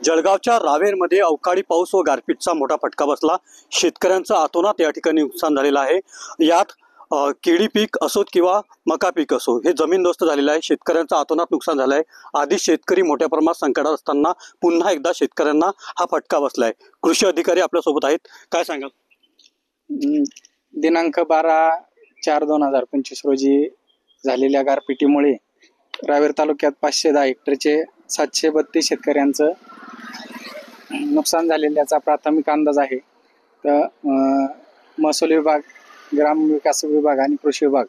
जळगावच्या रावेरमध्ये अवकाळी पाऊस व गारपीटचा मोठा फटका बसला। शेतकऱ्यांचं अतोनात या ठिकाणी नुकसान झालेलं आहे। यात केळी पीक असो किंवा मका पीक असो हे जमीनदोस्त झालेलं आहे। शेतकऱ्यांचं अतोनात नुकसान झालं आहे। आधी शेतकरी मोठ्या प्रमाणात संकटात असताना पुन्हा एकदा शेतकऱ्यांना हा फटका बसलाय। कृषी अधिकारी आपल्या सोबत आहेत, काय सांगाल? दिनांक 12/4/2025 रोजी झालेल्या गारपिटीमुळे रावेर तालुक्यात 510 हेक्टरचे 732 शेतकऱ्यांचं नुकसान झालेल्याचा प्राथमिक अंदाज आहे। तर महसूल विभाग, ग्रामविकास विभाग आणि कृषी विभाग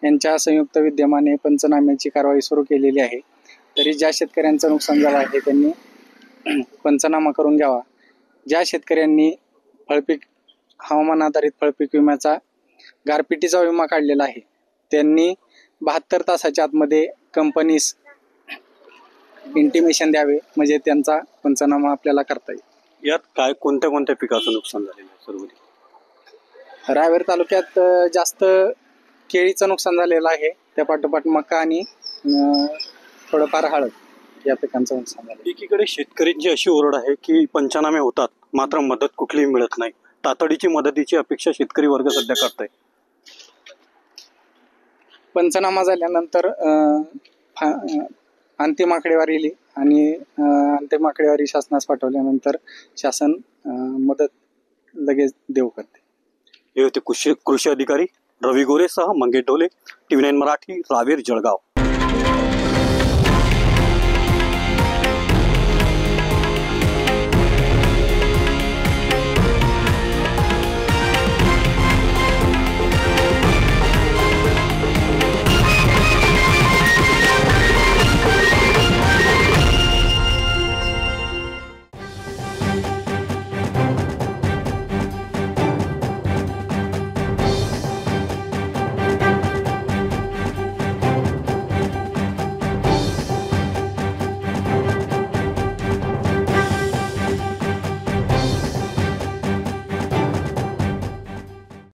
यांच्या संयुक्त विद्यमाने पंचनाम्याची कारवाई सुरू केलेली आहे। तरी ज्या शेतकऱ्यांचं नुकसान झालं आहे त्यांनी पंचनामा करून घ्यावा। ज्या शेतकऱ्यांनी फळपीक हवामान आधारित फळपीक विम्याचा गारपिटीचा विमा काढलेला आहे त्यांनी 72 तासाच्या आतमध्ये कंपनीस इंटिमेशन द्यावे, म्हणजे त्यांचा पंचनामा आपल्याला करता येईल। यात काय कोणत्या कोणत्या पिकाचं नुकसान झालेलं आहे? सर्व रावेर तालुक्यात जास्त केळीचं नुकसान झालेलं आहे, त्या पाठोपाठ मका आणि थोडंफार हळद या पिकांचं नुकसान झालं। एकीकडे शेतकऱ्यांची अशी ओरड आहे की पंचनामे होतात मात्र मदत कुठलीही मिळत नाही। तातडीची मदतीची अपेक्षा शेतकरी वर्ग सध्या करत आहे। पंचनामा झाल्यानंतर अंतिम आकडेवारी येईल आणि अंतिम आकडेवारी शासनास पाठवल्यानंतर शासन मदत लगेच देऊ करते। हे होते कृषी अधिकारी रवी गोरेसह मंगेश ढोले, TV9 मराठी, रावेर, जळगाव।